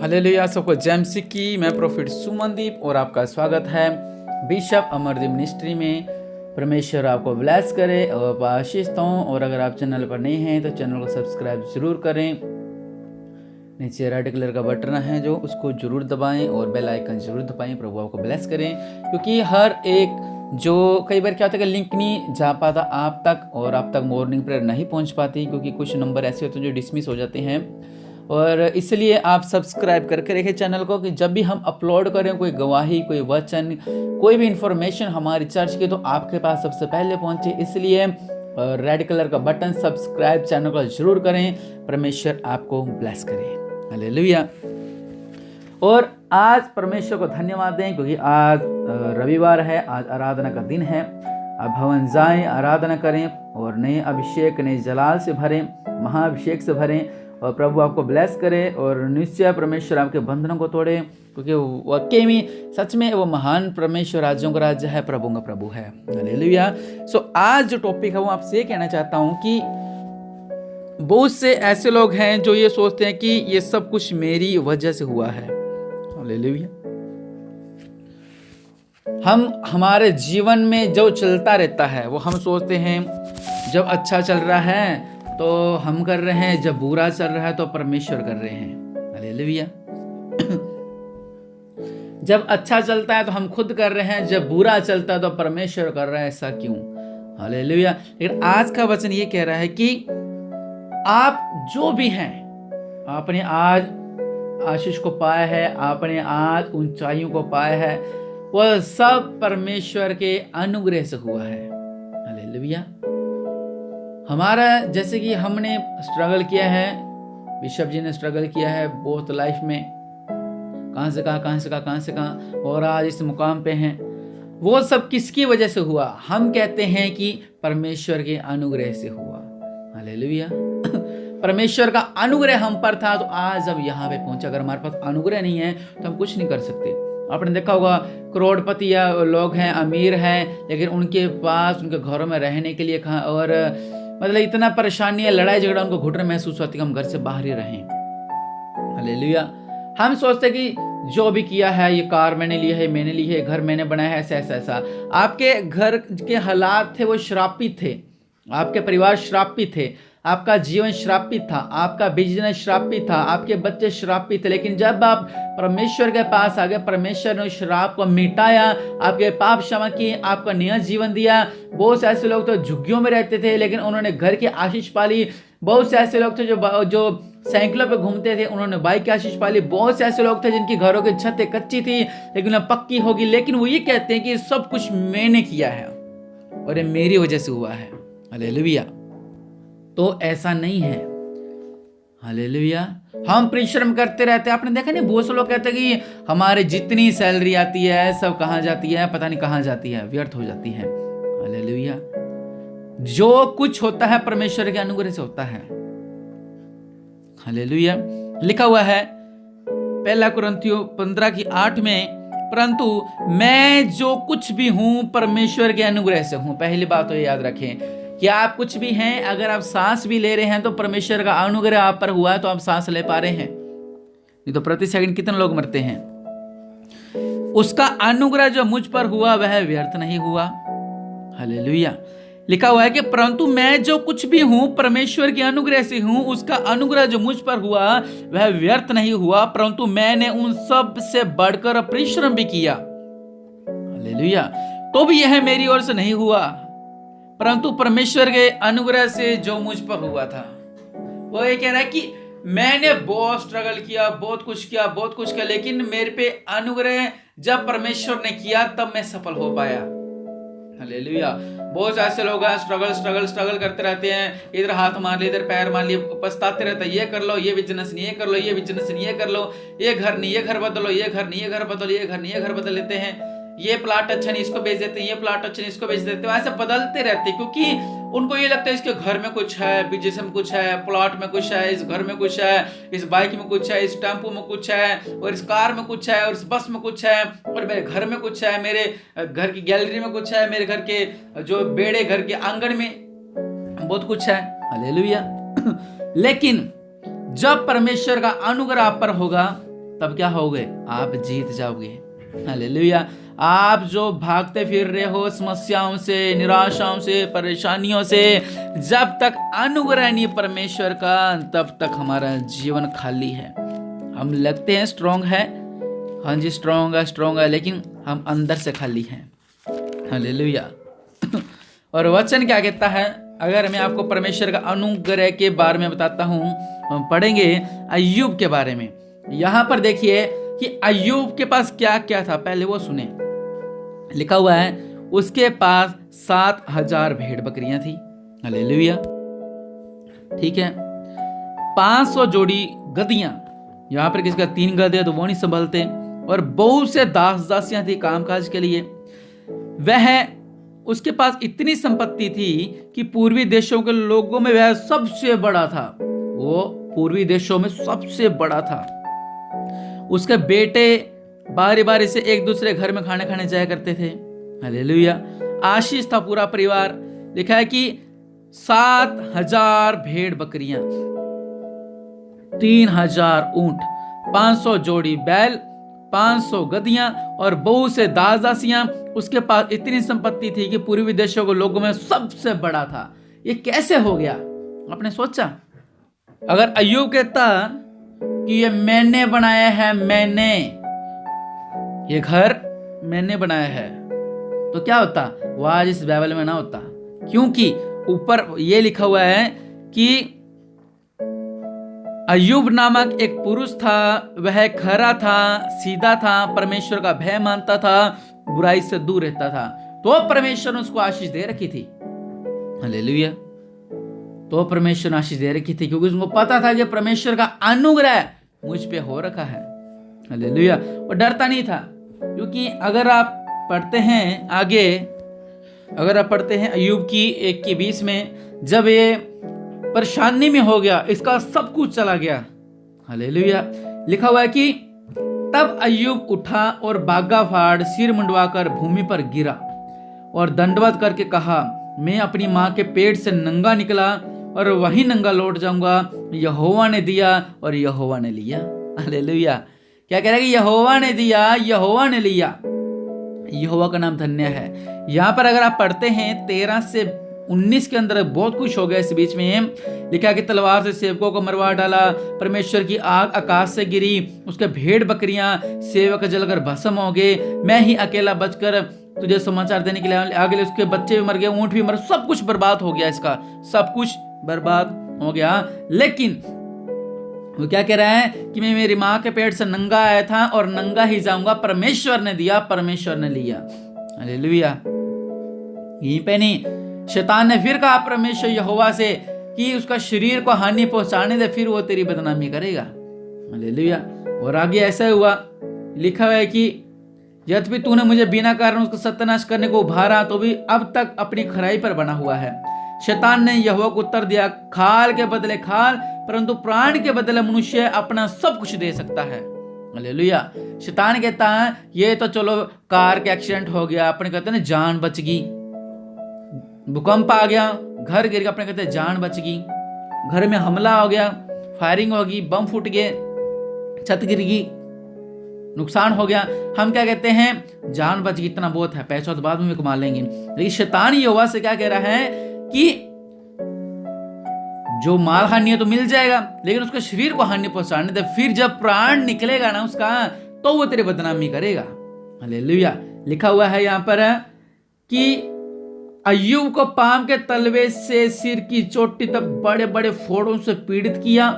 Hallelujah. सबको जय मसीह की। मैं प्रोफेट सुमनदीप और आपका स्वागत है बिशप अमरदीप मिनिस्ट्री में। परमेश्वर आपको ब्लेस करे और आशीष दो। और अगर आप चैनल पर नए हैं तो चैनल को सब्सक्राइब जरूर करें। नीचे रेड कलर का बटन है जो उसको जरूर दबाएं और बेल आइकन जरूर दबाएं। प्रभु आपको ब्लेस करें, क्योंकि हर एक जो कई बार क्या होता है कि लिंक नहीं जा पाता आप तक, और आप तक मॉर्निंग प्रेयर नहीं पहुंच पाती, क्योंकि कुछ नंबर ऐसे होते हैं जो डिसमिस हो जाते हैं। और इसलिए आप सब्सक्राइब करके रखें चैनल को, कि जब भी हम अपलोड करें कोई गवाही, कोई वचन, कोई भी इंफॉर्मेशन हमारी चर्च की, तो आपके पास सबसे पहले पहुंचे। इसलिए रेड कलर का बटन सब्सक्राइब चैनल को जरूर करें। परमेश्वर आपको ब्लेस करे। हालेलुया। और आज परमेश्वर को धन्यवाद दें, क्योंकि आज रविवार है, आज आराधना का दिन है। आप भवन जाएं, आराधना करें और नए अभिषेक, नए जलाल से भरें, महाअभिषेक से भरें, और प्रभु आपको ब्लेस करे। और निश्चय परमेश्वर आपके बंधनों को तोड़े, क्योंकि वाकई में सच में वो महान परमेश्वर राज्यों का राज्य है, प्रभु का प्रभु है। हालेलुया। सो आज जो टॉपिक है वो आपसे ये कहना चाहता हूँ कि बहुत से ऐसे लोग हैं जो ये सोचते हैं कि ये सब कुछ मेरी वजह से हुआ है। हालेलुया। हमारे जीवन में जो चलता रहता है वो हम सोचते हैं, जब अच्छा चल रहा है तो हम कर रहे हैं, जब बुरा चल रहा है तो परमेश्वर कर रहे हैं। हालेलुया। जब अच्छा चलता है तो हम खुद कर रहे हैं, जब बुरा चलता है तो परमेश्वर कर रहा है। ऐसा क्यों? हालेलुया। लेकिन आज का वचन ये कह रहा है कि आप जो भी हैं, आपने आज आशीष को पाया है, आपने आज ऊंचाइयों को पाया है, वह सब परमेश्वर के अनुग्रह से हुआ है। हालेलुया। हमारा जैसे कि हमने स्ट्रगल किया है, बिशप जी ने स्ट्रगल किया है बहुत लाइफ में, कहां से कहां और आज इस मुकाम पे हैं। वो सब किसकी वजह से हुआ? हम कहते हैं कि परमेश्वर के अनुग्रह से हुआ। हालेलुया। परमेश्वर का अनुग्रह हम पर था तो आज हम यहाँ पे पहुंचे। अगर हमारे पास अनुग्रह नहीं है तो हम कुछ नहीं कर सकते। आपने देखा होगा करोड़पति या लोग हैं, अमीर हैं, लेकिन उनके पास उनके घरों में रहने के लिए कहाँ, और मतलब इतना परेशानी है, लड़ाई झगड़ा, उनको घुटन महसूस होती है, हम घर से बाहर ही रहें। हालेलुया। हम सोचते कि जो भी किया है, ये कार मैंने ली है, मैंने ली है, घर मैंने बनाया है, ऐसा ऐसा ऐसा। आपके घर के हालात थे वो श्रापित थे, आपके परिवार श्रापित थे, आपका जीवन श्रापित था, आपका बिजनेस श्रापित था, आपके बच्चे श्रापित थे। लेकिन जब आप परमेश्वर के पास आ गए, परमेश्वर ने श्राप को मिटाया, आपके पाप क्षमा किए, आपका नया जीवन दिया। बहुत से ऐसे लोग तो झुग्गियों में रहते थे, लेकिन उन्होंने घर की आशीष पाली। बहुत से ऐसे लोग थे जो साइकिलों पे घूमते थे, उन्होंने बाइक की आशीष पाली। बहुत से ऐसे लोग थे जिनकी घरों की छतें कच्ची थी लेकिन अब पक्की होगी। लेकिन वो ये कहते हैं कि सब कुछ मैंने किया है और ये मेरी वजह से हुआ है। हालेलुया। तो ऐसा नहीं है। हालेलुया। हम परिश्रम करते रहते हैं। आपने देखा नहीं, बहुत से लोग कहते हैं कि हमारे जितनी सैलरी आती है सब कहाँ जाती है, पता नहीं कहाँ जाती है, व्यर्थ हो जाती है। हालेलुया। जो कुछ होता है परमेश्वर के अनुग्रह से होता है। हालेलुया। लिखा हुआ है 1 कुरिन्थियों 15:8 में, परंतु मैं जो कुछ भी हूं परमेश्वर के अनुग्रह से हूं। पहली बात तो याद रखें कि आप कुछ भी हैं, अगर आप सांस भी ले रहे हैं तो परमेश्वर का अनुग्रह आप पर हुआ है, तो आप सांस ले पा रहे हैं। नहीं तो प्रति सेकंड कितने लोग मरते हैं। उसका अनुग्रह जो मुझ पर हुआ वह व्यर्थ नहीं हुआ। हालेलुया। लिखा हुआ है कि परंतु मैं जो कुछ भी हूं परमेश्वर के अनुग्रह से हूं, उसका अनुग्रह जो मुझ पर हुआ वह व्यर्थ नहीं हुआ, परंतु मैंने उन सब से बढ़कर परिश्रम भी किया। हालेलुया। तो भी यह मेरी ओर से नहीं हुआ, परंतु परमेश्वर के अनुग्रह से जो मुझ पर हुआ था। वो ये कह रहा है कि मैंने बहुत स्ट्रगल किया, बहुत कुछ किया, लेकिन मेरे पे अनुग्रह जब परमेश्वर ने किया तब मैं सफल हो पाया। हालेलुया। बहुत ऐसे लोग हैं स्ट्रगल करते रहते हैं, इधर हाथ मार लिए, इधर पैर मार लिए, पछताते रहते हैं, ये कर लो, ये बिजनेस नहीं, ये कर लो, ये बिजनेस नहीं, ये कर लो, ये घर नहीं, ये घर बदलो, ये घर नहीं, ये घर बदलो, ये घर नहीं, ये घर बदल लेते हैं, ये प्लाट अच्छा नहीं, इसको बेच देते हैं, ये प्लाट अच्छा नहीं, इसको बेच देते हैं। ऐसे बदलते रहते हैं, क्योंकि उनको ये लगता है इसके घर में कुछ है, बिजनेस में कुछ है, प्लॉट में कुछ है, इस घर में कुछ है, इस बाइक में कुछ है, इस टेम्पो में कुछ है, और इस कार में कुछ है, और इस बस में कुछ है, और मेरे घर में कुछ है, मेरे घर की गैलरी में कुछ है, मेरे घर के जो बेड़े, घर के आंगन में बहुत कुछ है। हालेलुया। लेकिन जब परमेश्वर का अनुग्रह आप पर होगा तब क्या होगे? आप जीत जाओगे। हालेलुया। आप जो भागते फिर रहे हो समस्याओं से, निराशाओं से, परेशानियों से, जब तक अनुग्रह नहीं परमेश्वर का, तब तक हमारा जीवन खाली है। हम लगते हैं स्ट्रांग है, हाँ जी स्ट्रांग है, लेकिन हम अंदर से खाली हैं। हालेलुया। और वचन क्या कहता है? अगर मैं आपको परमेश्वर का अनुग्रह के बारे में बताता हूं, हम पढ़ेंगे अय्यूब के बारे में। यहां पर देखिए कि अय्यूब के पास क्या क्या था, पहले वो सुने। लिखा हुआ है उसके पास 7,000 भेड़ बकरियां थी। हालेलुया। ठीक है। 500 जोड़ी गधियां, यहां पर किसका 3 गधे तो वो नहीं संभलते, और बहुत से दास दासियां थी कामकाज के लिए। उसके पास इतनी संपत्ति थी कि पूर्वी देशों के लोगों में वह सबसे बड़ा था। वो पूर्वी देशों में सबसे बड़ा था। उसके बेटे बारी बारी से एक दूसरे घर में खाने खाने जाया करते थे। हालेलुया। आशीष था पूरा परिवार। लिखा है कि 7,000 भेड़ बकरियां, 3,000 ऊंट, 500 जोड़ी बैल, 500 गधियां और बहुत से दास दासियां। उसके पास इतनी संपत्ति थी कि पूर्वी देशों के लोगों में सबसे बड़ा था। ये कैसे हो गया? आपने सोचा? अगर अय्यूब कहता कि ये मैंने बनाया है, मैंने ये घर मैंने बनाया है, तो क्या होता? वो आज इस बाइबल में ना होता। क्योंकि ऊपर ये लिखा हुआ है कि अय्यूब नामक एक पुरुष था, वह खरा था, सीधा था, परमेश्वर का भय मानता था, बुराई से दूर रहता था। तो परमेश्वर ने उसको आशीष दे रखी थी। हालेलुया। तो परमेश्वर ने आशीष दे रखी थी, क्योंकि उसको पता था कि परमेश्वर का अनुग्रह मुझ पे हो रखा है। हालेलुया। और डरता नहीं था, क्योंकि अगर आप पढ़ते हैं आगे, अगर आप पढ़ते हैं अय्यूब की 1:20 में, जब ये परेशानी में हो गया, इसका सब कुछ चला गया। हालेलुया। लिखा हुआ है कि तब अय्यूब उठा और बागा फाड़ सिर मुंडवाकर भूमि पर गिरा और दंडवत करके कहा, मैं अपनी मां के पेट से नंगा निकला और वही नंगा लौट जाऊंगा। यहोवा ने दिया और यहोवा ने लिया। हालेलुया। क्या कह रहा है कि यहोवा ने दिया, यहोवा ने लिया। यहोवा का नाम धन्य है। यहां पर अगर आप पढ़ते हैं 13 से 19 के अंदर बहुत कुछ हो गया। इस बीच में लिखा कि तलवार से सेवकों को मरवा डाला, परमेश्वर की आग आकाश से गिरी, उसके भेड़ बकरियां सेवक जलकर भस्म हो गए, मैं ही अकेला बचकर तुझे समाचार देने के लिए आगे, उसके बच्चे भी मर गए, ऊंट भी मर, सब कुछ बर्बाद हो गया, इसका सब कुछ बर्बाद हो गया। लेकिन वो क्या कह रहा है कि मैं मेरी मां के पेट से नंगा आया था और नंगा ही जाऊंगा। परमेश्वर ने दिया, परमेश्वर ने लिया। हालेलुया। यहीं पे नहीं, शैतान ने फिर कहा परमेश्वर यहोवा से कि उसका शरीर को हानि पहुंचाने दे, फिर वो तेरी बदनामी करेगा। हालेलुया। और आगे ऐसा हुआ, लिखा हुआ है कि यद्यपि तूने मुझे बिना कारण उसका सत्यानाश करने को उभारा, तो भी अब तक अपनी खराई पर बना हुआ है। शैतान ने यहोवा को उत्तर दिया, खाल के बदले खाल, परंतु प्राण के बदले मनुष्य अपना सब कुछ दे सकता है। हालेलुया। शैतान कहता है ये तो चलो कार के एक्सीडेंट हो गया, अपने कहते हैं जान बच गई, भूकंप आ गया, घर गिर गया, अपने कहते हैं जान बच गई, घर में हमला हो गया, फायरिंग होगी, बम फूट गए, छत गिर गई, नुकसान हो गया, हम क्या कहते हैं जान बच गई, इतना बहुत है, पैसा तो बाद में कमा लेंगे। लेकिन शैतान यहोवा से क्या कह रहा है कि जो माल हानि है तो मिल जाएगा, लेकिन उसके शरीर को हानि पहुंचाने दे, फिर जब प्राण निकलेगा ना उसका, तो वो तेरी बदनामी करेगा। हालेलुया। लिखा हुआ है यहां पर कि अय्यूब को पाम के तलवे से सिर की चोटी तक बड़े बड़े फोड़ों से पीड़ित किया।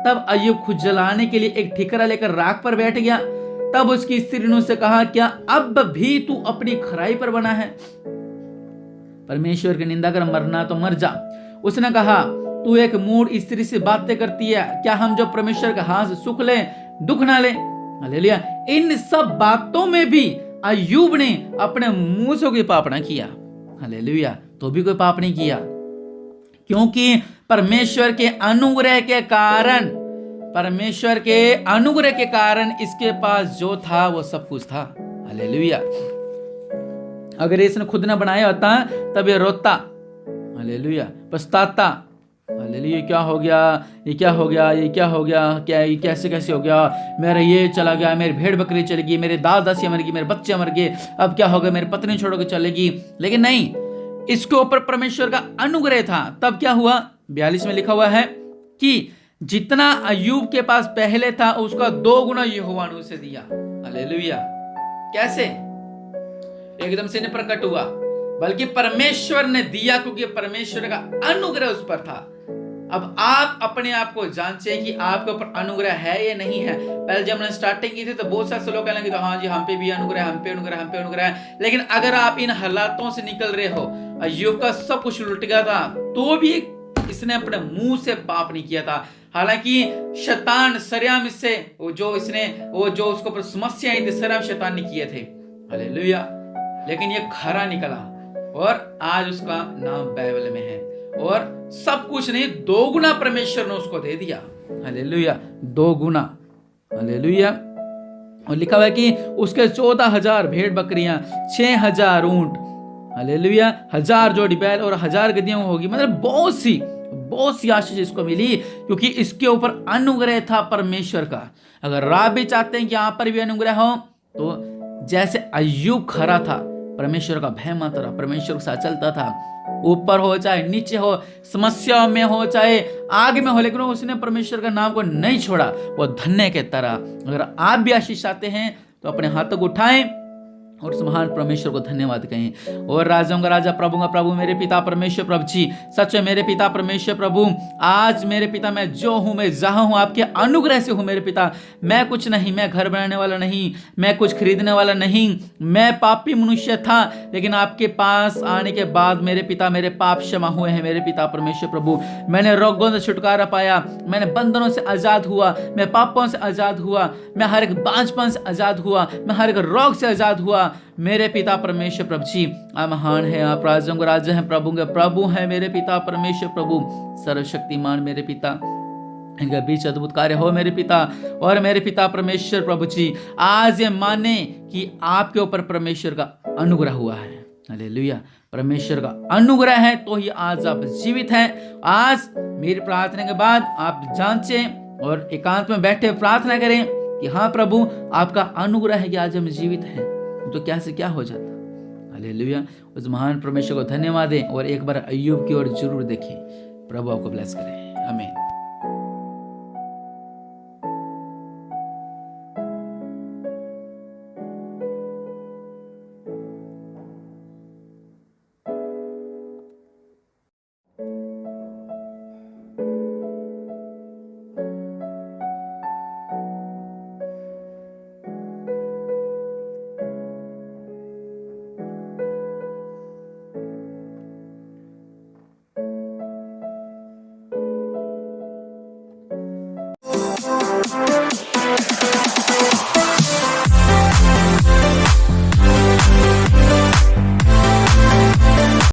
तब अय्यूब खुद जलाने के लिए एक ठिकरा लेकर राख पर बैठ गया। तब उसकी स्त्री ने उससे कहा, क्या अब भी तू अपनी खराई पर बना है? परमेश्वर की निंदा कर मरना तो मर जा। उसने कहा, तू एक मूढ़ स्त्री से बातें करती है, क्या हम जो परमेश्वर के हाथ से सुख ले दुख ना ले? हालेलुया। इन सब बातों में भी अय्यूब ने अपने मुंह से कोई पाप ना किया। हालेलुया। तो भी कोई पाप नहीं किया, क्योंकि परमेश्वर के अनुग्रह के कारण, परमेश्वर के अनुग्रह के कारण इसके पास जो था वो सब कुछ था। हालेलुया। अगर इसने खुद ना बनाया होता तब ये रोता, हालेलुया, पछताता, हालेलुया। क्या हो गया, ये क्या हो गया, ये क्या हो गया, क्या ये कैसे कैसे हो गया, मेरा ये चला गया, मेरी भेड़ बकरी चली गई, मेरे दास दासी मर गई, मेरे बच्चे मर गए, अब क्या होगा, मेरी पत्नी छोड़ के चलेगी। लेकिन नहीं, इसके ऊपर परमेश्वर का अनुग्रह था। तब क्या हुआ, 42 में लिखा हुआ है कि जितना अय्यूब के पास पहले था उसका 2 गुना यहोवा ने उसे दिया। हालेलुया। कैसे? एकदम से नहीं प्रकट हुआ, बल्कि परमेश्वर ने दिया, क्योंकि परमेश्वर का अनुग्रह उस पर था। अब आप अपने आप को जांचें कि आपके ऊपर अनुग्रह है या नहीं है। पहले जब हमने स्टार्टिंग की थी तो बहुत सारे लोग कहने लगे तो हाँ जी हम पे भी अनुग्रह, हम पे अनुग्रह, हम पे अनुग्रह है। लेकिन अगर आप इन हालातों से निकल रहे हो, अय्यूब का सब कुछ लुट गया था तो भी इसने अपने मुंह से पाप नहीं किया था। हालांकि शैतान सरेआम इससे वो जो उसको ऊपर समस्या आई थी, सरेआम शैतान ने किए थे। हालेलुया। लेकिन ये खरा निकला और आज उसका नाम बाइबल में है, और सब कुछ नहीं 2 गुना परमेश्वर ने उसको दे दिया। हालेलुया। 2 गुना। हालेलुया। और लिखा हुआ है कि उसके 14,000 भेड़ बकरियां, 6,000 ऊंट, हालेलुया, 1,000 जोड़ी बैल और 1,000 गदहियां होगी। मतलब बहुत सी आशीष इसको मिली, क्योंकि इसके ऊपर अनुग्रह था परमेश्वर का। अगर आप भी चाहते हैं कि यहां पर भी अनुग्रह हो, तो जैसे अय्यूब खरा था, परमेश्वर का भय मानता रहा, परमेश्वर के साथ चलता था, ऊपर हो चाहे नीचे हो, समस्याओं में हो चाहे आग में हो, लेकिन उसने परमेश्वर का नाम को नहीं छोड़ा, वो धन्य के तरह। अगर आप भी आशीष चाहते हैं तो अपने हाथों को उठाएं और उस महान परमेश्वर को धन्यवाद कहें। और राजाओं का राजा, प्रभु का प्रभु, मेरे पिता परमेश्वर प्रभु जी, सच में मेरे पिता परमेश्वर प्रभु, आज मेरे पिता मैं जो हूं, मैं जहां हूं, आपके अनुग्रह से हूं मेरे पिता। मैं कुछ नहीं, मैं घर बनाने वाला नहीं, मैं कुछ खरीदने वाला नहीं, मैं पापी मनुष्य था, लेकिन आपके पास आने के बाद मेरे पिता मेरे पाप क्षमा हुए हैं मेरे पिता परमेश्वर प्रभु। मैंने रोगों से छुटकारा पाया, मैंने बंधनों से आजाद हुआ, मैं पापों से आजाद हुआ, मैं हर एक बांझपन से आजाद हुआ, मैं हर एक रोग से आजाद हुआ मेरे पिता परमेश्वर प्रभु जी। आप महान है, आप राजाओं का राजा हैं, प्रभु के प्रभु हैं मेरे पिता परमेश्वर प्रभु, सर्वशक्तिमान मेरे पिता। इनके बीच अद्भुत कार्य हो मेरे पिता। और मेरे पिता परमेश्वर प्रभु जी, आज ये माने कि आपके ऊपर परमेश्वर का अनुग्रह हुआ है। हालेलुया। परमेश्वर का अनुग्रह है तो ही आज आप जीवित हैं। आज मेरी प्रार्थना के बाद आप जांचें और एकांत में बैठे प्रार्थना करें कि हाँ प्रभु, आपका अनुग्रह है कि आज हम जीवित हैं, तो क्या से क्या हो जाता। हालेलुया। उस महान परमेश्वर को धन्यवाद दें और एक बार अय्यूब की ओर जरूर देखें। प्रभु आपको ब्लेस करे। आमीन।